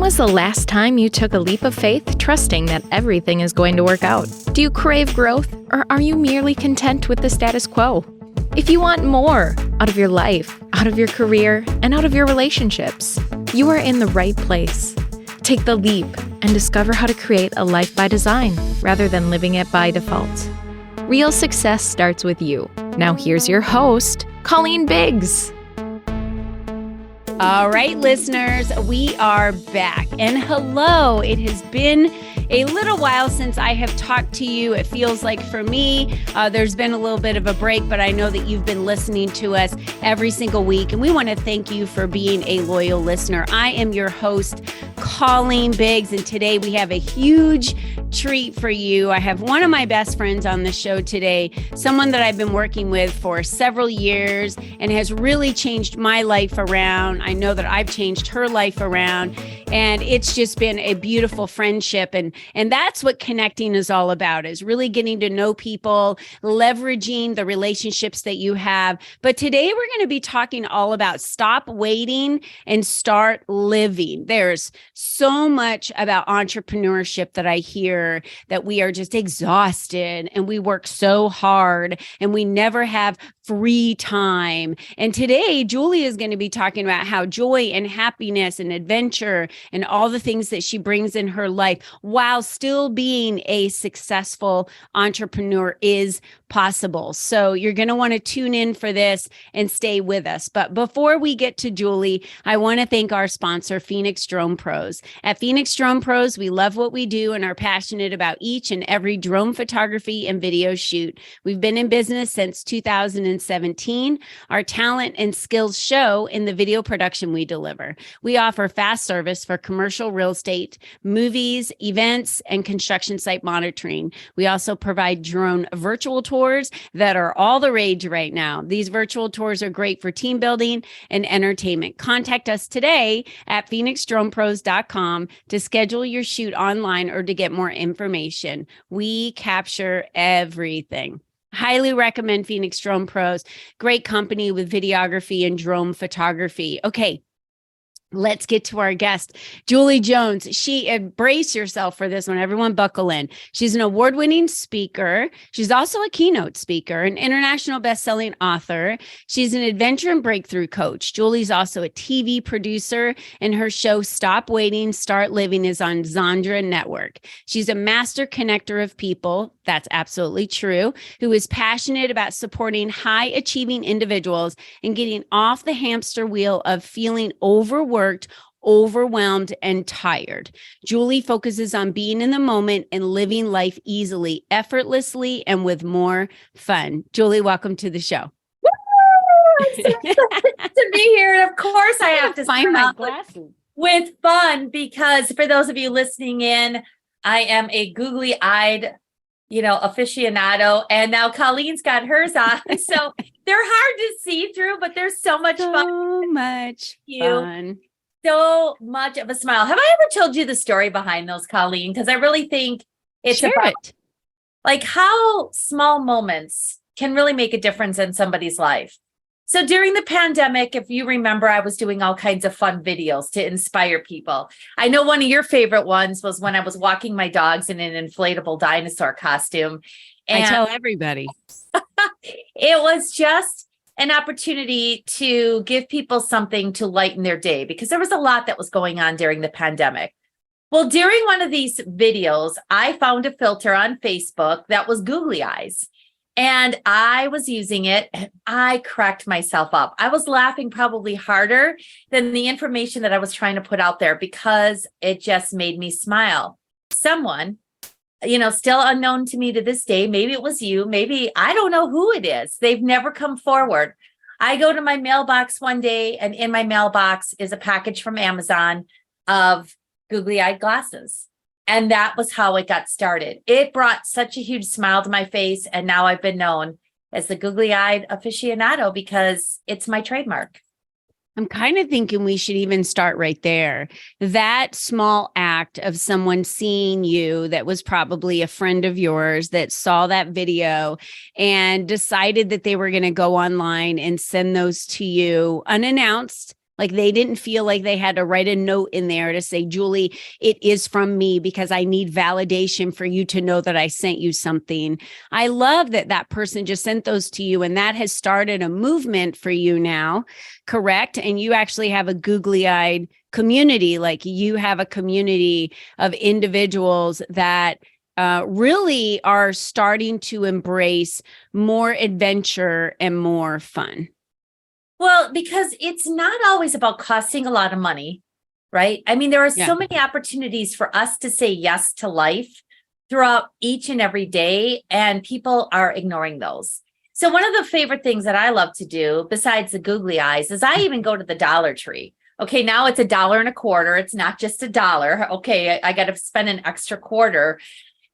was the last time you took a leap of faith, trusting that everything is going to work out? Do you crave growth, or are you merely content with the status quo? If you want more out of your life, out of your career, and out of your relationships, you are in the right place. Take the leap and discover how to create a life by design rather than living it by default. Real success starts with you. Now here's your host, Colleen Biggs. All right, listeners, we are back. And hello, it has been a little while since I have talked to you. It feels like for me, there's been a little bit of a break, but I know that you've been listening to us every single week. And we want to thank you for being a loyal listener. I am your host, Colleen Biggs, and today we have a huge treat for you. I have one of my best friends on the show today, someone that I've been working with for several years and has really changed my life around. I know that I've changed her life around, and it's just been a beautiful friendship. And that's what connecting is all about, is really getting to know people, leveraging the relationships that you have. But today we're going to be talking all about stop waiting and start living. There's so much about entrepreneurship that I hear that we are just exhausted and we work so hard and we never have free time. And today, Julie is going to be talking about how joy and happiness and adventure and all the things that she brings in her life while still being a successful entrepreneur is possible. So you're going to want to tune in for this and stay with us. But before we get to Julie, I want to thank our sponsor, Phoenix Drone Pros. At Phoenix Drone Pros, we love what we do and are passionate about each and every drone photography and video shoot. We've been in business since 2017. Our talent and skills show in the video production we deliver. We offer fast service for commercial real estate, movies, events, and construction site monitoring. We also provide drone virtual tours that are all the rage right now. These virtual tours are great for team building and entertainment. Contact us today at phoenixdronepros.com to schedule your shoot online or to get more information. We capture everything. Highly recommend Phoenix Drone Pros. Great company with videography and drone photography. Okay. Let's get to our guest, Julie Jones. Brace yourself for this one. Everyone buckle in. She's an award-winning speaker. She's also a keynote speaker, an international best-selling author. She's an adventure and breakthrough coach. Julie's also a TV producer, and her show Stop Waiting, Start Living is on Zondra Network. She's a master connector of people. That's absolutely true. Who is passionate about supporting high-achieving individuals and getting off the hamster wheel of feeling overwhelmed, and tired. Julie focuses on being in the moment and living life easily, effortlessly, and with more fun. Julie, welcome to the show. To be here. And of course, I have to find my glasses with fun, because for those of you listening in, I am a googly-eyed aficionado. And now Colleen's got hers on. So they're hard to see through, but there's so much fun. So much fun. So much of a smile. Have I ever told you the story behind those, Colleen? Because I really think it's about like how small moments can really make a difference in somebody's life. So during the pandemic, if you remember, I was doing all kinds of fun videos to inspire people. I know one of your favorite ones was when I was walking my dogs in an inflatable dinosaur costume. And I tell everybody. It was just an opportunity to give people something to lighten their day, because there was a lot that was going on during the pandemic. Well, during one of these videos, I found a filter on Facebook that was googly eyes. And I was using it, and I cracked myself up. I was laughing probably harder than the information that I was trying to put out there, because it just made me smile. Someone, still unknown to me to this day, maybe it was you, maybe I don't know who it is. They've never come forward. I go to my mailbox one day, and in my mailbox is a package from Amazon of googly-eyed glasses. And that was how it got started. It brought such a huge smile to my face. And now I've been known as the googly-eyed aficionado because it's my trademark. I'm kind of thinking we should even start right there. That small act of someone seeing you that was probably a friend of yours that saw that video and decided that they were going to go online and send those to you unannounced. Like they didn't feel like they had to write a note in there to say, Julie, it is from me because I need validation for you to know that I sent you something. I love that that person just sent those to you, and that has started a movement for you now, correct? And you actually have a googly-eyed community. Like you have a community of individuals that really are starting to embrace more adventure and more fun. Well, because it's not always about costing a lot of money, right? I mean, there are so many opportunities for us to say yes to life throughout each and every day, and people are ignoring those. So one of the favorite things that I love to do, besides the googly eyes, is I even go to the Dollar Tree. Okay, now it's $1.25. It's not just $1. Okay, I got to spend an extra quarter.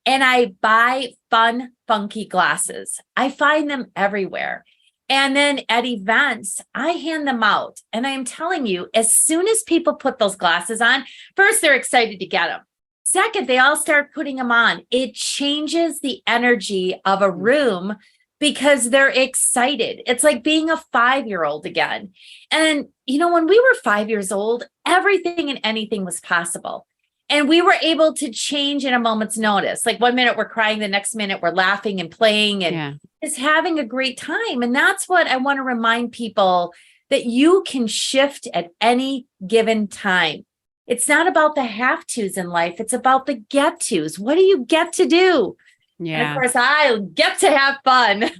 And I buy fun, funky glasses. I find them everywhere. And then at events, I hand them out. And I am telling you, as soon as people put those glasses on, first, they're excited to get them. Second, they all start putting them on. It changes the energy of a room because they're excited. It's like being a 5-year-old again. And, when we were 5 years old, everything and anything was possible. And we were able to change in a moment's notice. Like 1 minute we're crying, the next minute we're laughing and playing and just having a great time. And that's what I want to remind people, that you can shift at any given time. It's not about the have tos in life. It's about the get tos. What do you get to do? Yeah. And of course, I get to have fun.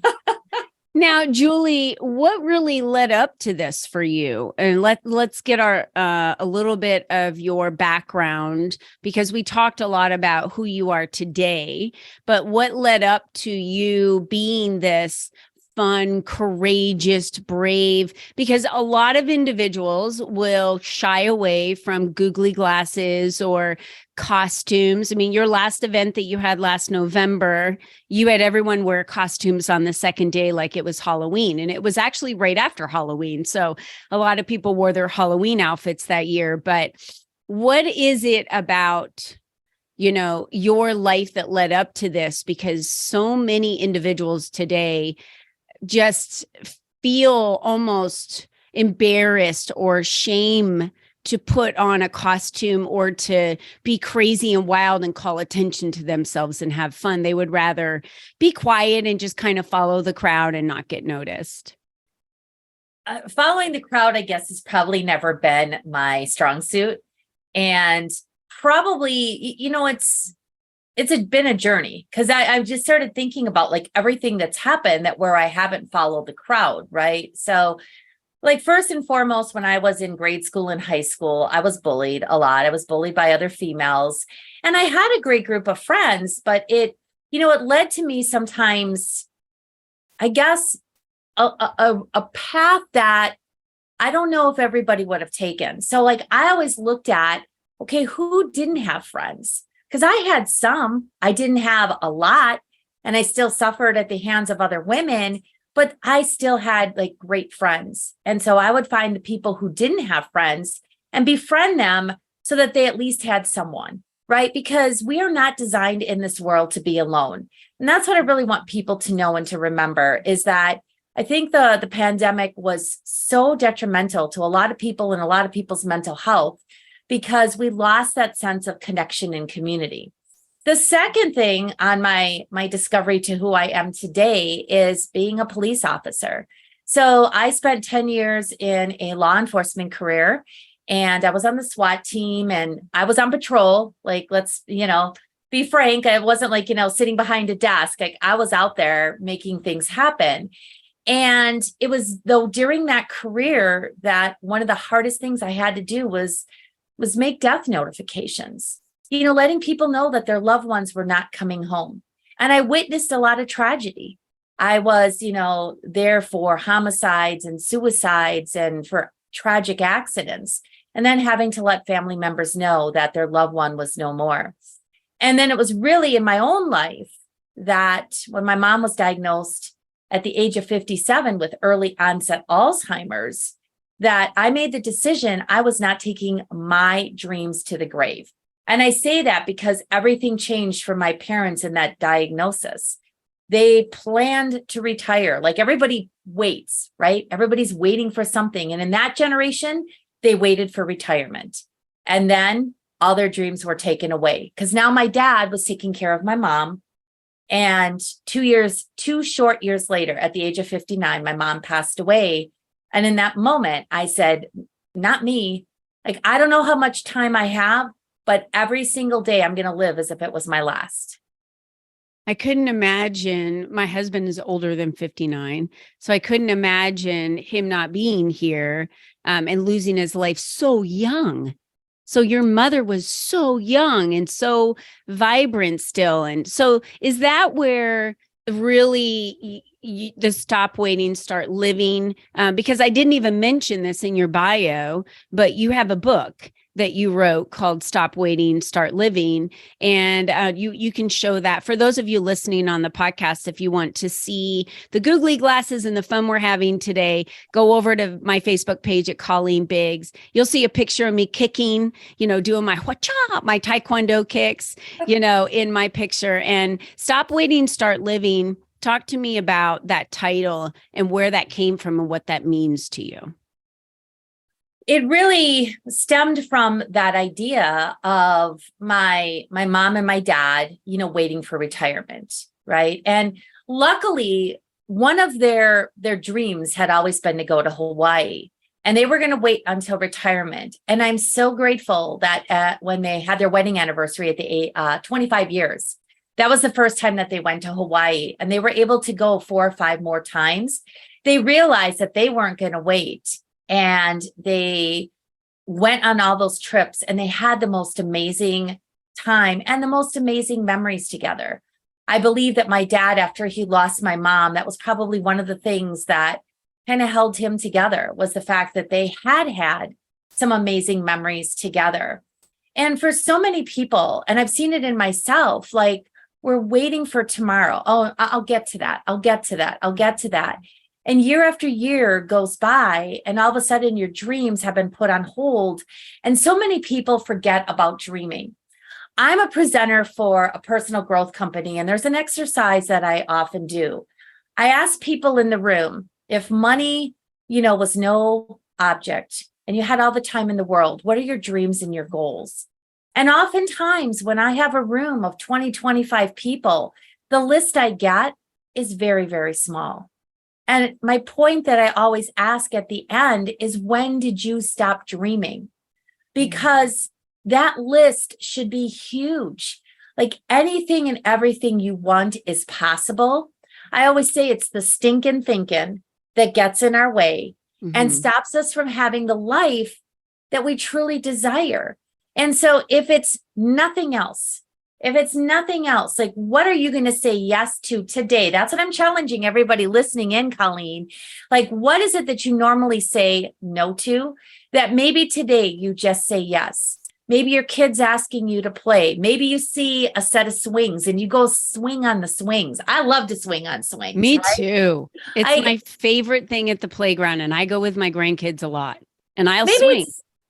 Now, Julie, what really led up to this for you? And let's get our a little bit of your background, because we talked a lot about who you are today, but what led up to you being this fun, courageous, brave? Because a lot of individuals will shy away from googly glasses or costumes. I mean, your last event that you had last November, you had everyone wear costumes on the second day like it was Halloween. And it was actually right after Halloween. So a lot of people wore their Halloween outfits that year. But what is it about, your life that led up to this? Because so many individuals today just feel almost embarrassed or shame to put on a costume or to be crazy and wild and call attention to themselves and have fun. They would rather be quiet and just kind of follow the crowd and not get noticed. Following the crowd, I guess, has probably never been my strong suit. And probably, it's been a journey, because I've just started thinking about like everything that's happened where I haven't followed the crowd, right? So like first and foremost, when I was in grade school and high school, I was bullied a lot. I was bullied by other females, and I had a great group of friends, but it led to me sometimes, I guess, a path that I don't know if everybody would have taken. So like I always looked at, okay, who didn't have friends? Because I had some, I didn't have a lot, and I still suffered at the hands of other women, but I still had like great friends. And so I would find the people who didn't have friends and befriend them so that they at least had someone, right? Because we are not designed in this world to be alone. And that's what I really want people to know and to remember, is that I think the pandemic was so detrimental to a lot of people and a lot of people's mental health, because we lost that sense of connection and community. The second thing on my discovery to who I am today is being a police officer. So I spent 10 years in a law enforcement career, and I was on the SWAT team, and I was on patrol. Like, let's, be frank, I wasn't like, sitting behind a desk. Like I was out there making things happen. And it was though during that career that one of the hardest things I had to do was make death notifications, letting people know that their loved ones were not coming home. And I witnessed a lot of tragedy. I was, there for homicides and suicides and for tragic accidents, and then having to let family members know that their loved one was no more. And then it was really in my own life that when my mom was diagnosed at the age of 57 with early onset Alzheimer's, that I made the decision I was not taking my dreams to the grave. And I say that because everything changed for my parents in that diagnosis. They planned to retire. Like everybody waits, right? Everybody's waiting for something. And in that generation, they waited for retirement. And then all their dreams were taken away because now my dad was taking care of my mom. And 2 short years later, at the age of 59, my mom passed away. And in that moment, I said, not me. Like, I don't know how much time I have, but every single day I'm going to live as if it was my last. I couldn't imagine, my husband is older than 59. So I couldn't imagine him not being here and losing his life so young. So your mother was so young and so vibrant still. And so is that where really the stop waiting, start living? Because I didn't even mention this in your bio, but you have a book that you wrote called Stop Waiting, Start Living. And you can show that for those of you listening on the podcast. If you want to see the googly glasses and the fun we're having today, go over to my Facebook page at Colleen Biggs. You'll see a picture of me kicking, doing my my Taekwondo kicks, in my picture. And Stop Waiting, Start Living. Talk to me about that title and where that came from and what that means to you. It really stemmed from that idea of my mom and my dad, waiting for retirement, right? And luckily, one of their dreams had always been to go to Hawaii, and they were going to wait until retirement. And I'm so grateful that when they had their wedding anniversary at the 25 years, that was the first time that they went to Hawaii, and they were able to go 4 or 5 more times. They realized that they weren't going to wait. And they went on all those trips, and they had the most amazing time and the most amazing memories together. I believe that my dad, after he lost my mom, that was probably one of the things that kind of held him together, was the fact that they had some amazing memories together. And for so many people, and I've seen it in myself, like, we're waiting for tomorrow. Oh, I'll get to that. I'll get to that. I'll get to that. And year after year goes by, and all of a sudden your dreams have been put on hold. And so many people forget about dreaming. I'm a presenter for a personal growth company, and there's an exercise that I often do. I ask people in the room, if money, was no object and you had all the time in the world, what are your dreams and your goals? And oftentimes when I have a room of 20, 25 people, the list I get is very, very small. And my point that I always ask at the end is, when did you stop dreaming? Because that list should be huge. Like, anything and everything you want is possible. I always say it's the stinking thinking that gets in our way and stops us from having the life that we truly desire. And so if it's nothing else, like, what are you going to say yes to today? That's what I'm challenging everybody listening in, Colleen. Like, what is it that you normally say no to, that maybe today you just say yes? Maybe your kid's asking you to play. Maybe you see a set of swings and you go swing on the swings. I love to swing on swings. Me too. It's my favorite thing at the playground, and I go with my grandkids a lot, and I'll swing.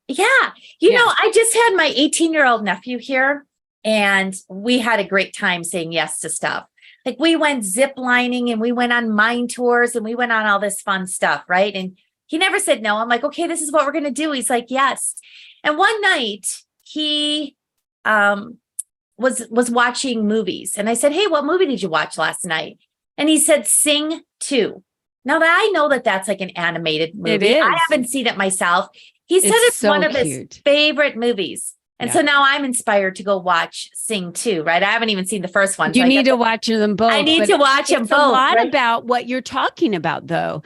Yeah. I just had my 18-year-old nephew here, and we had a great time saying yes to stuff. Like, we went zip lining, and we went on mine tours, and we went on all this fun stuff, right? And he never said no. I'm like, okay, this is what we're going to do. He's like, yes. And one night he was watching movies, and I said, hey, what movie did you watch last night? And he said, Sing 2. Now that I know that that's like an animated movie, it is. I haven't seen it myself. He said it's so one of his favorite movies. And so now I'm inspired to go watch Sing 2, right? I haven't even seen the first one. You need to watch them both. I need to watch them both. It's a lot about what you're talking about, though.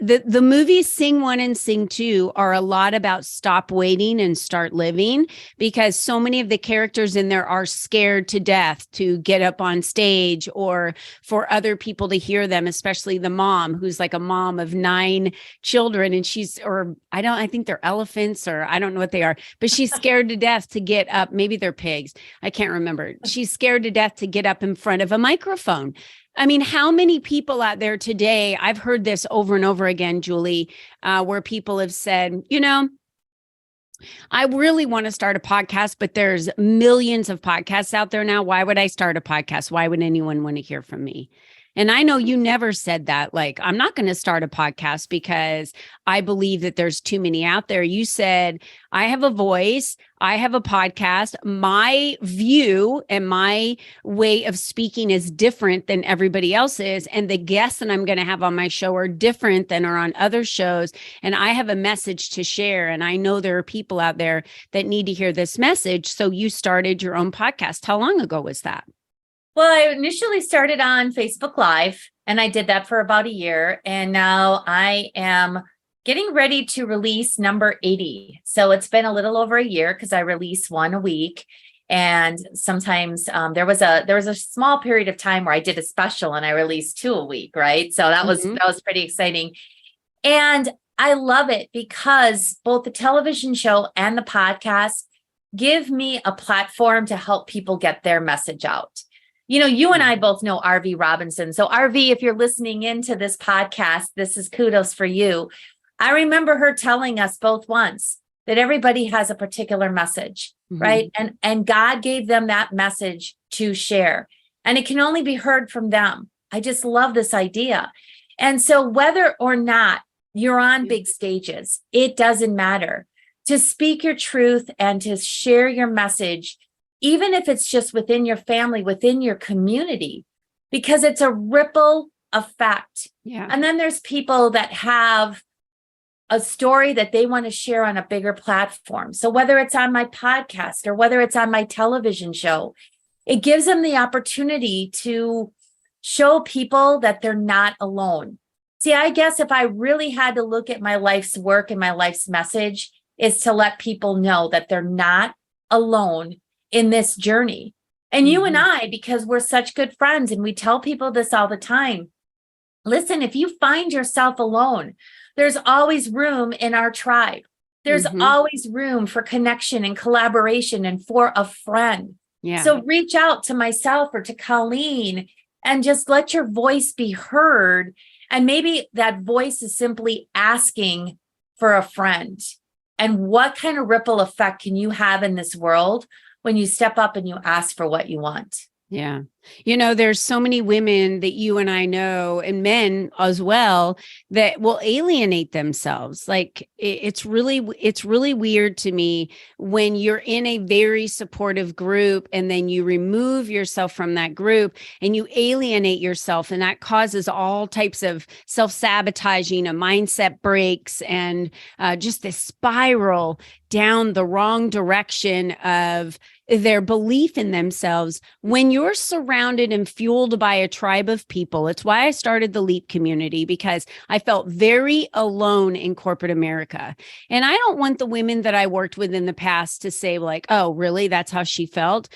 The movies Sing 1 and Sing 2 are a lot about stop waiting and start living, because so many of the characters in there are scared to death to get up on stage or for other people to hear them, especially the mom, who's like a mom of 9 children. And I think they're elephants, or I don't know what they are, but she's scared to death to get up. Maybe they're pigs. I can't remember. She's scared to death to get up in front of a microphone. I mean, how many people out there today, I've heard this over and over again, Julie, where people have said, I really want to start a podcast, but there's millions of podcasts out there now. Why would I start a podcast? Why would anyone want to hear from me? And I know you never said that, like, I'm not going to start a podcast because I believe that there's too many out there. You said, I have a voice, I have a podcast. My view and my way of speaking is different than everybody else's. And the guests that I'm going to have on my show are different than are on other shows. And I have a message to share. And I know there are people out there that need to hear this message. So you started your own podcast. How long ago was that? Well, I initially started on Facebook Live, and I did that for about a year. And now I am getting ready to release number 80. So it's been a little over a year because I release one a week. And sometimes there was a small period of time where I did a special and I released 2 a week, right? So that was pretty exciting. And I love it because both the television show and the podcast give me a platform to help people get their message out. You know, you and I both know RV Robinson. So RV, if you're listening into this podcast, this is kudos for you. I remember her telling us both once that everybody has a particular message, right? And God gave them that message to share, and it can only be heard from them. I just love this idea. And so whether or not you're on big stages, it doesn't matter. To speak your truth and to share your message, even if it's just within your family, within your community, because it's a ripple effect. Yeah. And then there's people that have a story that they want to share on a bigger platform. So whether it's on my podcast or whether it's on my television show, it gives them the opportunity to show people that they're not alone. See, I guess if I really had to look at my life's work and my life's message, is to let people know that they're not alone in this journey. And you and I, because we're such good friends and we tell people this all the time, listen, if you find yourself alone, there's always room in our tribe. There's always room for connection and collaboration and for a friend. Yeah. So reach out to myself or to Colleen and just let your voice be heard. And maybe that voice is simply asking for a friend. And what kind of ripple effect can you have in this world when you step up and you ask for what you want? Yeah. You know, there's so many women that you and I know, and men as well, that will alienate themselves. Like it's really weird to me when you're in a very supportive group and then you remove yourself from that group and you alienate yourself, and that causes all types of self-sabotaging, a mindset breaks, and just this spiral down the wrong direction of their belief in themselves. When you're surrounded and fueled by a tribe of people, it's why I started the Leap community, because I felt very alone in corporate America. And I don't want the women that I worked with in the past to say like, oh, really? That's how she felt.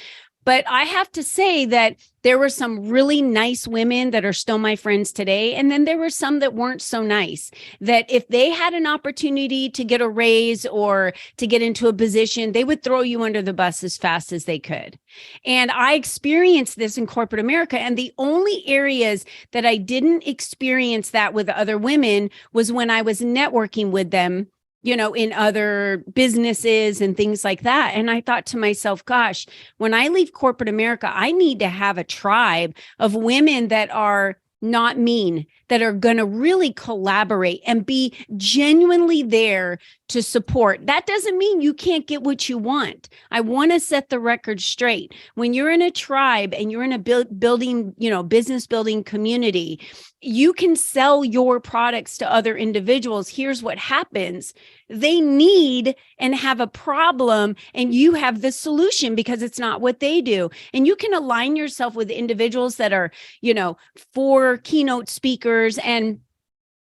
But I have to say that there were some really nice women that are still my friends today. And then there were some that weren't so nice, that if they had an opportunity to get a raise or to get into a position, they would throw you under the bus as fast as they could. And I experienced this in corporate America. And the only areas that I didn't experience that with other women was when I was networking with them, you know, in other businesses and things like that. And I thought to myself, gosh, when I leave corporate America, I need to have a tribe of women that are not mean, that are going to really collaborate and be genuinely there to support. That doesn't mean you can't get what you want. I want to set the record straight. When you're in a tribe and you're in a building, you know, business building community, you can sell your products to other individuals. Here's what happens. They need and have a problem, and you have the solution because it's not what they do. And you can align yourself with individuals that are, you know, for keynote speakers, and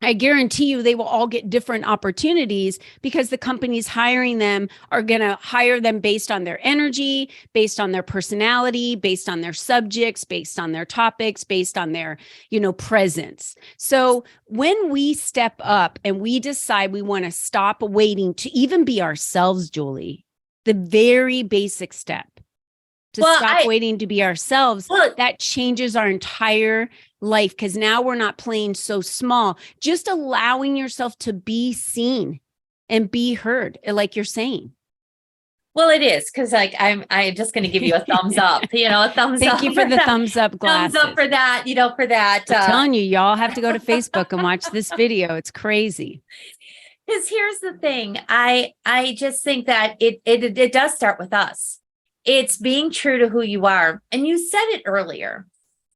I guarantee you they will all get different opportunities because the companies hiring them are going to hire them based on their energy, based on their personality, based on their subjects, based on their topics, based on their, you know, presence. So when we step up and we decide we want to stop waiting to even be ourselves, Julie, the very basic step to stop waiting to be ourselves, that changes our entire life, because now we're not playing so small. Just allowing yourself to be seen and be heard, like you're saying. Well, it is because like I'm just going to give you a thumbs up, a thumbs up. Thank you for the that. thumbs up glasses. Thumbs up for that, for that. I'm telling you, y'all have to go to Facebook and watch this video. It's crazy. Because here's the thing. I just think that it does start with us. It's being true to who you are. And you said it earlier.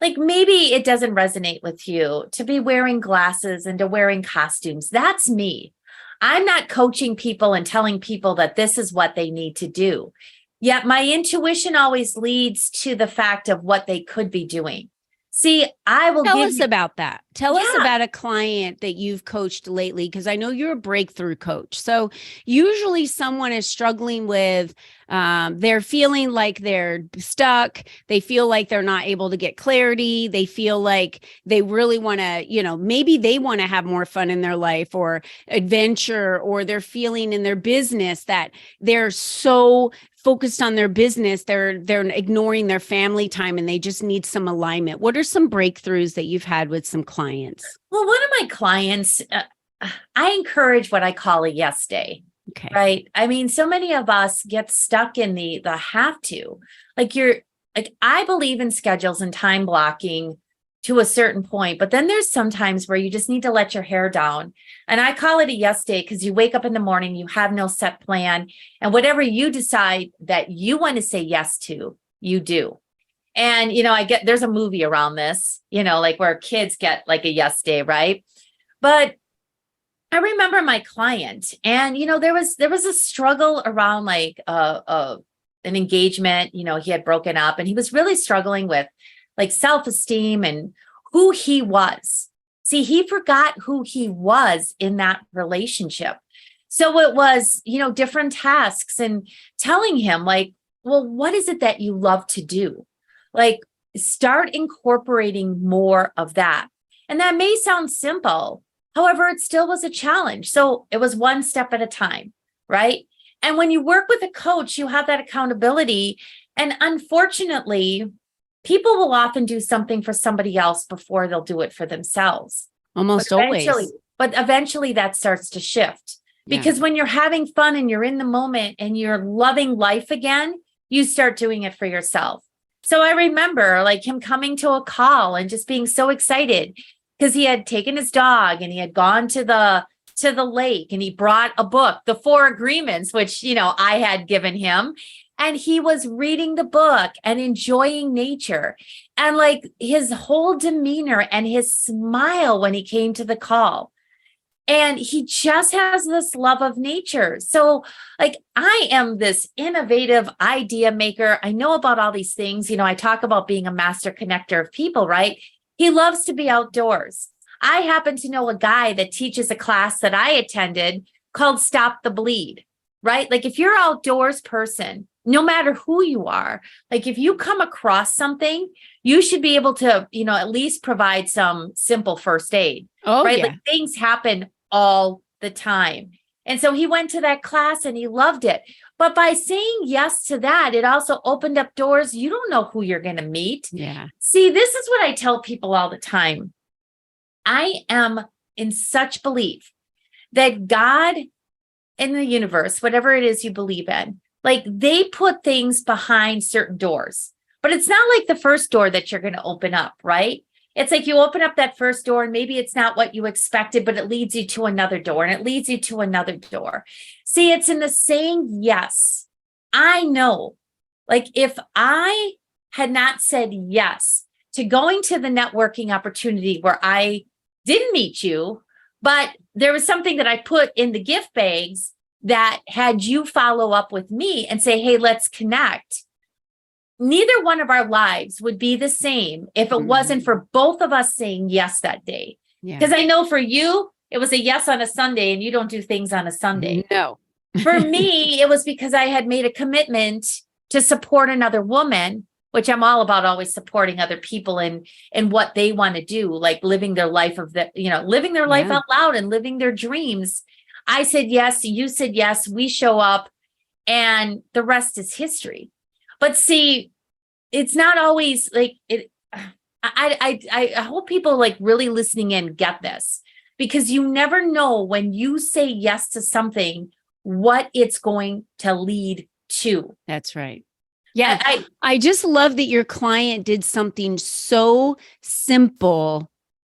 Like maybe it doesn't resonate with you to be wearing glasses and to wearing costumes. That's me. I'm not coaching people and telling people that this is what they need to do. Yet my intuition always leads to the fact of what they could be doing. See, I will tell us about that. Tell us Yeah. about a client that you've coached lately, because I know you're a breakthrough coach. So usually someone is struggling with, they're feeling like they're stuck. They feel like they're not able to get clarity. They feel like they really want to, maybe they want to have more fun in their life or adventure, or they're feeling in their business that they're so focused on their business, they're ignoring their family time and they just need some alignment. What are some breakthroughs that you've had with some clients? Well, one of my clients, I encourage what I call a yes day. Okay. Right. I mean, so many of us get stuck in the have to. I believe in schedules and time blocking to a certain point, but then there's some times where you just need to let your hair down. And I call it a yes day because you wake up in the morning, you have no set plan, and whatever you decide that you want to say yes to, you do. And, there's a movie around this, like where kids get like a yes day, right? But I remember my client and, there was a struggle around like an engagement, he had broken up and he was really struggling with like self-esteem and who he was. See, he forgot who he was in that relationship. So it was, different tasks and telling him like, well, what is it that you love to do? Like, start incorporating more of that. And that may sound simple. However, it still was a challenge. So it was one step at a time, right? And when you work with a coach, you have that accountability. And unfortunately, people will often do something for somebody else before they'll do it for themselves. Almost always. But eventually that starts to shift. Because when you're having fun and you're in the moment and you're loving life again, you start doing it for yourself. So I remember like him coming to a call and just being so excited because he had taken his dog and he had gone to the lake and he brought a book, The 4 Agreements, which, I had given him. And he was reading the book and enjoying nature. And like his whole demeanor and his smile when he came to the call. And he just has this love of nature. So like I am this innovative idea maker. I know about all these things. I talk about being a master connector of people, right? He loves to be outdoors. I happen to know a guy that teaches a class that I attended called Stop the Bleed, right? Like if you're an outdoors person, no matter who you are, like if you come across something, you should be able to, at least provide some simple first aid, right? Yeah. Like things happen all the time. And so he went to that class and he loved it. But by saying yes to that, it also opened up doors. You don't know who you're going to meet. Yeah. See, this is what I tell people all the time. I am in such belief that God and the universe, whatever it is you believe in, like they put things behind certain doors, but it's not like the first door that you're going to open up, right? It's like you open up that first door and maybe it's not what you expected, but it leads you to another door and it leads you to another door. See, it's in the saying yes. I know, like if I had not said yes to going to the networking opportunity where I didn't meet you, but there was something that I put in the gift bags that had you follow up with me and say, hey, let's connect. Neither one of our lives would be the same if it wasn't for both of us saying yes that day. Because I know for you, it was a yes on a Sunday and you don't do things on a Sunday. No. For me, it was because I had made a commitment to support another woman, which I'm all about always supporting other people in what they want to do, like living their life living their life out loud and living their dreams. I said yes, you said yes, we show up, and the rest is history. But see, it's not always like it. I hope people like really listening in get this, because you never know when you say yes to something, what it's going to lead too. That's right. Yeah. I I just love that your client did something so simple.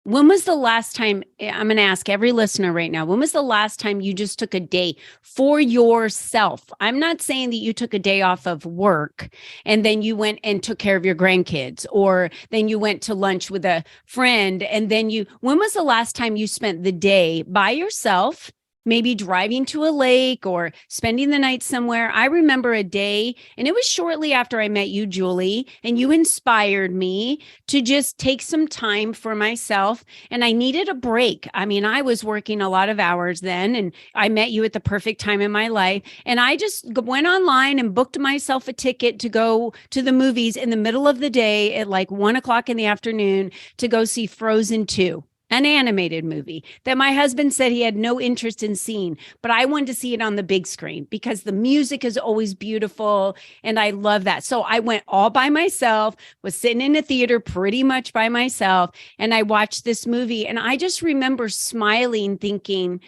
When was the last time, I'm going to ask every listener right now, when was the last time you just took a day for yourself? I'm not saying that you took a day off of work and then you went and took care of your grandkids, or then you went to lunch with a friend. And then when was the last time you spent the day by yourself? Maybe driving to a lake or spending the night somewhere. I remember a day, and it was shortly after I met you, Julie, and you inspired me to just take some time for myself. And I needed a break. I mean, I was working a lot of hours then, and I met you at the perfect time in my life. And I just went online and booked myself a ticket to go to the movies in the middle of the day at like 1:00 in the afternoon to go see Frozen 2. An animated movie that my husband said he had no interest in seeing, but I wanted to see it on the big screen because the music is always beautiful. And I love that. So I went all by myself, was sitting in a theater pretty much by myself. And I watched this movie. And I just remember smiling, thinking,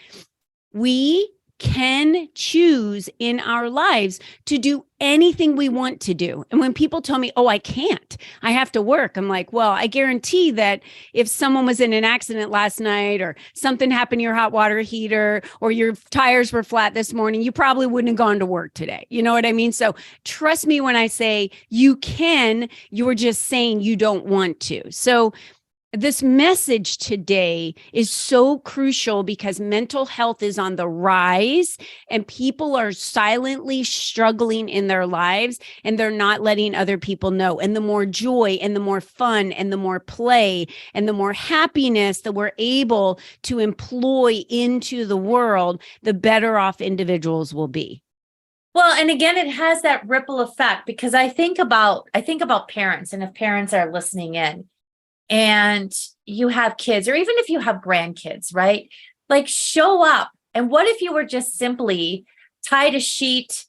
we can choose in our lives to do anything we want to do. And when people tell me, oh, I can't, I have to work, I'm like, well, I guarantee that if someone was in an accident last night or something happened to your hot water heater or your tires were flat this morning, you probably wouldn't have gone to work today. You know what I mean? So trust me when I say you can, you're just saying you don't want to. So this message today is so crucial because mental health is on the rise and people are silently struggling in their lives and they're not letting other people know. And the more joy and the more fun and the more play and the more happiness that we're able to employ into the world, the better off individuals will be. Well, and again, it has that ripple effect because I think about parents, and if parents are listening in, and you have kids, or even if you have grandkids, right? Like show up. And what if you were just simply tied a sheet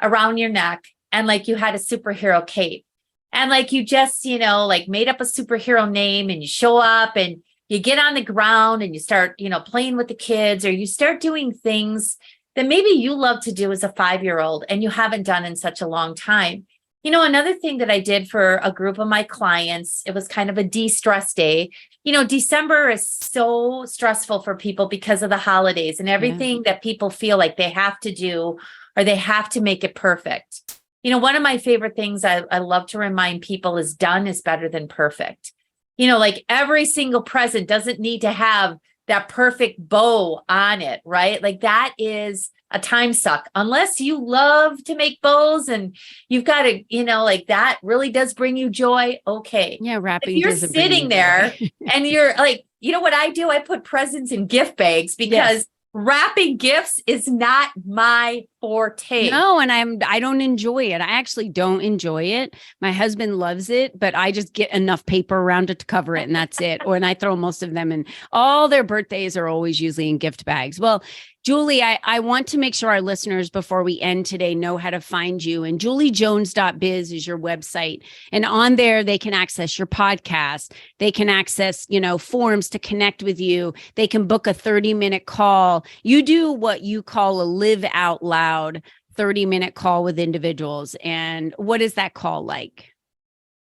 around your neck and like you had a superhero cape and like you just, like made up a superhero name and you show up and you get on the ground and you start, playing with the kids, or you start doing things that maybe you love to do as a 5-year-old and you haven't done in such a long time. Another thing that I did for a group of my clients, it was kind of a de-stress day. December is so stressful for people because of the holidays and everything that people feel like they have to do or they have to make it perfect. One of my favorite things I love to remind people is done is better than perfect. Like every single present doesn't need to have that perfect bow on it, right? Like that is a time suck, unless you love to make bows and you've got to, like that really does bring you joy. Okay. Yeah. Wrapping. If you're sitting there and you're like, what I do? I put presents in gift bags because wrapping gifts is not my forte. No, and I don't enjoy it. I actually don't enjoy it. My husband loves it, but I just get enough paper around it to cover it, and that's it. And I throw most of them in. All their birthdays are always usually in gift bags. Well, Julie, I want to make sure our listeners before we end today know how to find you. And juliejones.biz is your website. And on there, they can access your podcast. They can access, forums to connect with you. They can book a 30-minute call. You do what you call a live out loud 30-minute call with individuals. And what is that call like?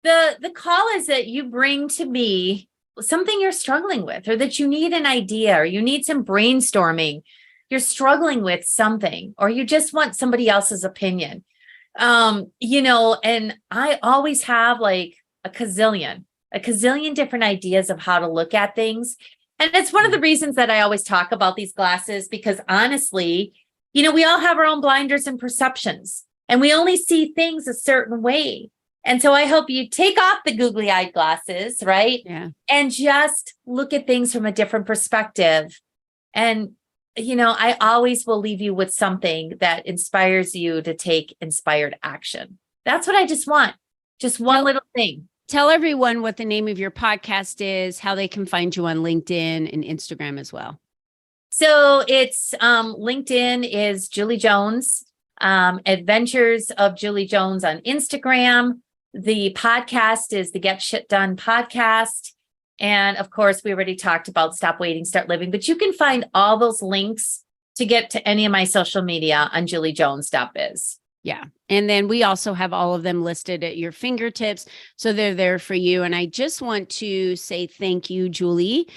The call is that you bring to me something you're struggling with, or that you need an idea, or you need some brainstorming. You're struggling with something, or you just want somebody else's opinion. And I always have like a gazillion different ideas of how to look at things. And it's one of the reasons that I always talk about these glasses, because honestly, we all have our own blinders and perceptions, and we only see things a certain way. And so I hope you take off the googly-eyed glasses, right? Yeah. And just look at things from a different perspective. And I always will leave you with something that inspires you to take inspired action. That's what I just want. Just one little thing. Tell everyone what the name of your podcast is, how they can find you on LinkedIn and Instagram as well. So it's LinkedIn is Julie Jones, Adventures of Julie Jones on Instagram. The podcast is the Get Shit Done podcast. And of course, we already talked about Stop Waiting, Start Living, but you can find all those links to get to any of my social media on juliejones.biz. Yeah. And then we also have all of them listed at your fingertips. So they're there for you. And I just want to say thank you, Julie,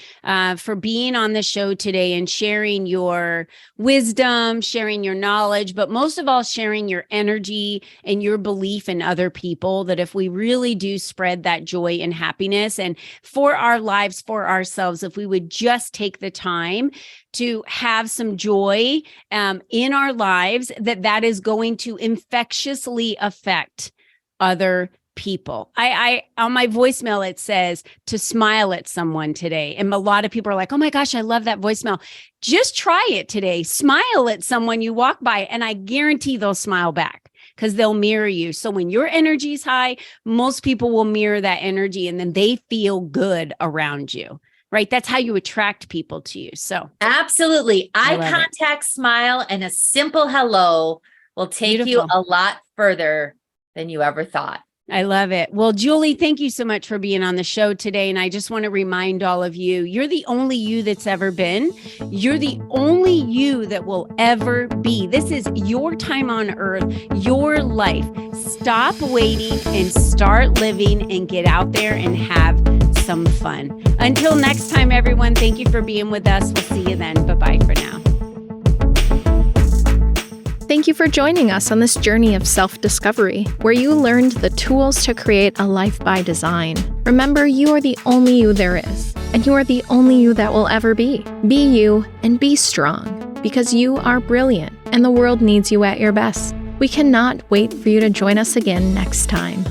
for being on the show today and sharing your wisdom, sharing your knowledge, but most of all, sharing your energy and your belief in other people, that if we really do spread that joy and happiness and for our lives, for ourselves, if we would just take the time to have some joy in our lives, that is going to infectiously affect other people. I on my voicemail, it says to smile at someone today. And a lot of people are like, oh my gosh, I love that voicemail. Just try it today. Smile at someone you walk by, and I guarantee they'll smile back because they'll mirror you. So when your energy is high, most people will mirror that energy, and then they feel good around you. Right? That's how you attract people to you. So absolutely. Eye contact, smile, and a simple hello will take you a lot further than you ever thought. I love it. Well, Julie, thank you so much for being on the show today. And I just want to remind all of you, you're the only you that's ever been. You're the only you that will ever be. This is your time on earth, your life. Stop waiting and start living and get out there and have some fun. Until next time, everyone, thank you for being with us. We'll see you then. Bye-bye for now. Thank you for joining us on this journey of self-discovery, where you learned the tools to create a life by design. Remember, you are the only you there is, and you are the only you that will ever be. Be you and be strong, because you are brilliant, and the world needs you at your best. We cannot wait for you to join us again next time.